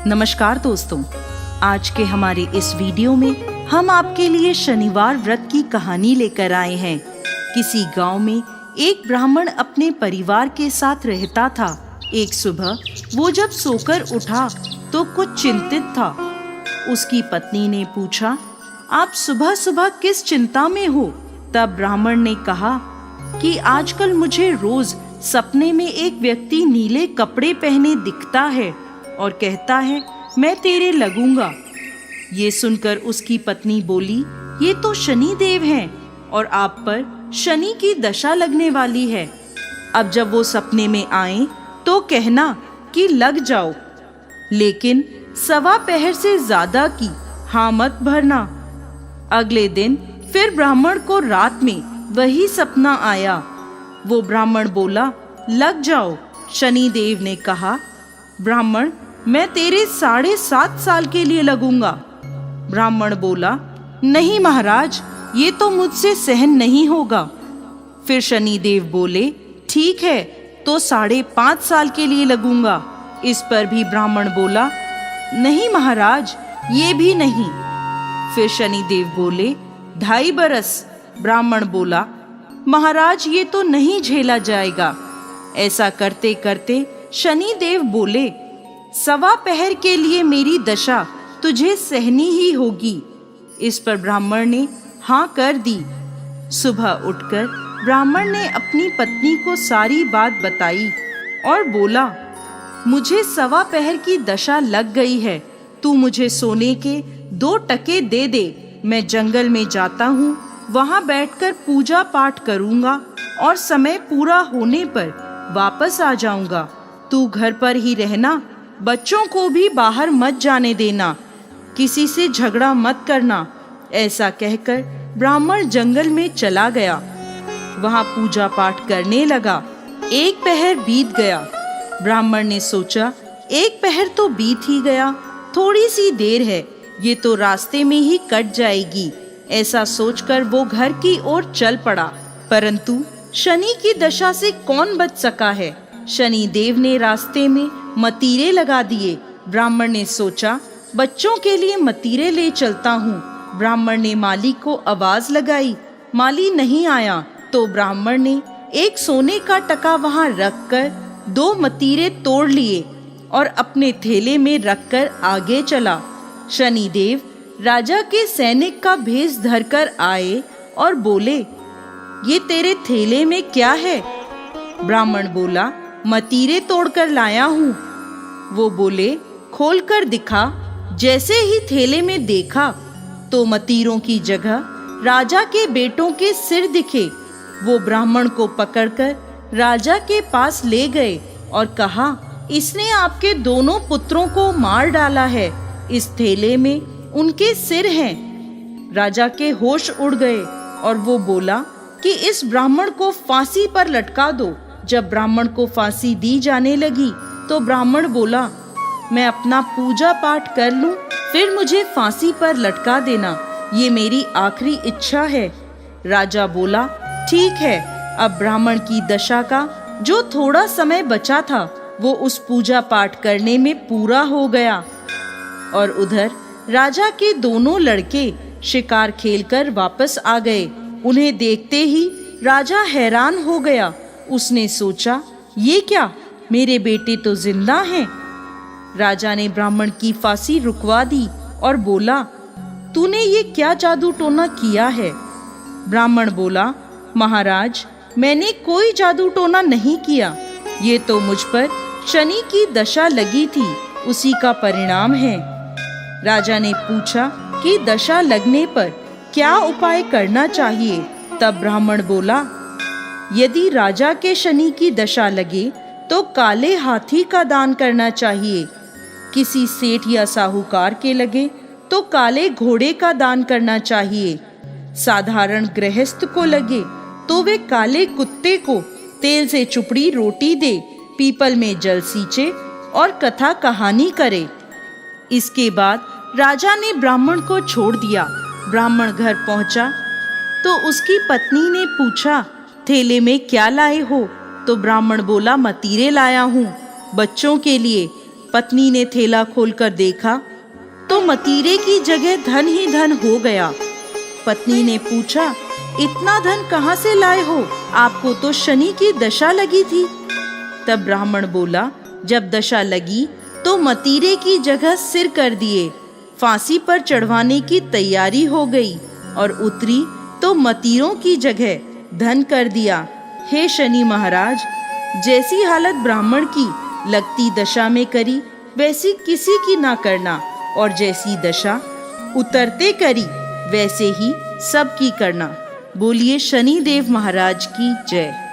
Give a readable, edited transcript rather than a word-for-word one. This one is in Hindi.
नमस्कार दोस्तों, आज के हमारे इस वीडियो में हम आपके लिए शनिवार व्रत की कहानी लेकर आए हैं। किसी गांव में एक ब्राह्मण अपने परिवार के साथ रहता था। एक सुबह वो जब सोकर उठा तो कुछ चिंतित था। उसकी पत्नी ने पूछा, आप सुबह सुबह किस चिंता में हो? तब ब्राह्मण ने कहा कि आजकल मुझे रोज सपने में एक व्यक्ति नीले कपड़े पहने दिखता है और कहता है मैं तेरे लगूंगा। ये सुनकर उसकी पत्नी बोली, ये तो शनि देव हैं और आप पर शनि की दशा लगने वाली है। अब जब वो सपने में आए तो कहना कि लग जाओ, लेकिन 1.25 पहर से ज्यादा की हाँ मत भरना। अगले दिन फिर ब्राह्मण को रात में वही सपना आया। वो ब्राह्मण बोला, लग जाओ। शनि देव ने कहा, ब्राह्मण मैं तेरे 7.5 साल के लिए लगूंगा। ब्राह्मण बोला, नहीं महाराज, ये तो मुझसे सहन नहीं होगा। फिर शनि देव बोले, ठीक है तो 5.5 साल के लिए लगूंगा। इस पर भी ब्राह्मण बोला, नहीं महाराज, ये भी नहीं। फिर शनि देव बोले, 2.5 बरस। ब्राह्मण बोला, महाराज ये तो नहीं झेला जाएगा। ऐसा करते करते शनि देव बोले, 1.25 पहर के लिए मेरी दशा तुझे सहनी ही होगी। इस पर ब्राह्मण ने हाँ कर दी। सुबह उठकर ब्राह्मण ने अपनी पत्नी को सारी बात बताई और बोला, मुझे 1.25 पहर की दशा लग गई है। तू मुझे सोने के 2 टके दे दे। मैं जंगल में जाता हूँ, वहाँ बैठकर पूजा पाठ करूँगा और समय पूरा होने पर वापस आ जाऊँगा। तू घर पर ही रहना, बच्चों को भी बाहर मत जाने देना, किसी से झगड़ा मत करना। ऐसा कहकर ब्राह्मण जंगल में चला गया। वहाँ पूजा पाठ करने लगा। 1 पहर बीत गया। ब्राह्मण ने सोचा, 1 पहर तो बीत ही गया, थोड़ी सी देर है, ये तो रास्ते में ही कट जाएगी। ऐसा सोचकर वो घर की ओर चल पड़ा। परंतु शनि की दशा से कौन बच सका है? शनि देव ने रास्ते में मतीरे लगा दिए। ब्राह्मण ने सोचा, बच्चों के लिए मतीरे ले चलता हूँ। ब्राह्मण ने माली को आवाज लगाई, माली नहीं आया तो ब्राह्मण ने एक सोने का टका वहाँ रखकर 2 मतीरे तोड़ लिए और अपने थैले में रखकर आगे चला। शनि देव राजा के सैनिक का भेष धरकर आए और बोले, ये तेरे थैले में क्या है? ब्राह्मण बोला, मतीरे तोड़कर लाया हूँ। वो बोले, खोल कर दिखा। जैसे ही थैले में देखा तो मतीरों की जगह राजा के बेटों के सिर दिखे। वो ब्राह्मण को पकड़कर राजा के पास ले गए और कहा, इसने आपके दोनों पुत्रों को मार डाला है। इस थैले में उनके सिर हैं। राजा के होश उड़ गए और वो बोला कि इस ब्राह्मण को फांसी पर लटका दो। जब ब्राह्मण को फांसी दी जाने लगी तो ब्राह्मण बोला, मैं अपना पूजा पाठ कर लूं, फिर मुझे फांसी पर लटका देना, ये मेरी आखिरी इच्छा है। राजा बोला, ठीक है। अब ब्राह्मण की दशा का जो थोड़ा समय बचा था वो उस पूजा पाठ करने में पूरा हो गया। और उधर राजा के दोनों लड़के शिकार खेलकर वापस आ गए। उन्हें देखते ही राजा हैरान हो गया। उसने सोचा, ये क्या, मेरे बेटे तो जिंदा हैं। राजा ने ब्राह्मण की फांसी रुकवा दी और बोला, तूने ये क्या जादू टोना किया है? ब्राह्मण बोला, महाराज मैंने कोई जादू टोना नहीं किया, ये तो मुझ पर शनि की दशा लगी थी, उसी का परिणाम है। राजा ने पूछा कि दशा लगने पर क्या उपाय करना चाहिए? तब ब्राह्मण बोला, यदि राजा के शनि की दशा लगे तो काले हाथी का दान करना चाहिए। किसी सेठ या साहूकार के लगे तो काले घोड़े का दान करना चाहिए। साधारण गृहस्थ को लगे तो वे काले कुत्ते को तेल से चुपड़ी रोटी दे, पीपल में जल सींचे और कथा कहानी करे। इसके बाद राजा ने ब्राह्मण को छोड़ दिया। ब्राह्मण घर पहुंचा तो उसकी पत्नी ने पूछा, थैले में क्या लाए हो? तो ब्राह्मण बोला, मतीरे लाया हूँ बच्चों के लिए। पत्नी ने थैला खोलकर देखा तो मतीरे की जगह धन ही धन हो गया। पत्नी ने पूछा, इतना धन कहाँ से लाए हो? आपको तो शनि की दशा लगी थी। तब ब्राह्मण बोला, जब दशा लगी तो मतीरे की जगह सिर कर दिए, फांसी पर चढ़वाने की तैयारी हो गई और उतरी तो मतीरों की जगह धन कर दिया। हे शनि महाराज, जैसी हालत ब्राह्मण की लगती दशा में करी वैसी किसी की ना करना, और जैसी दशा उतरते करी वैसे ही सबकी करना। बोलिए शनि देव महाराज की जय।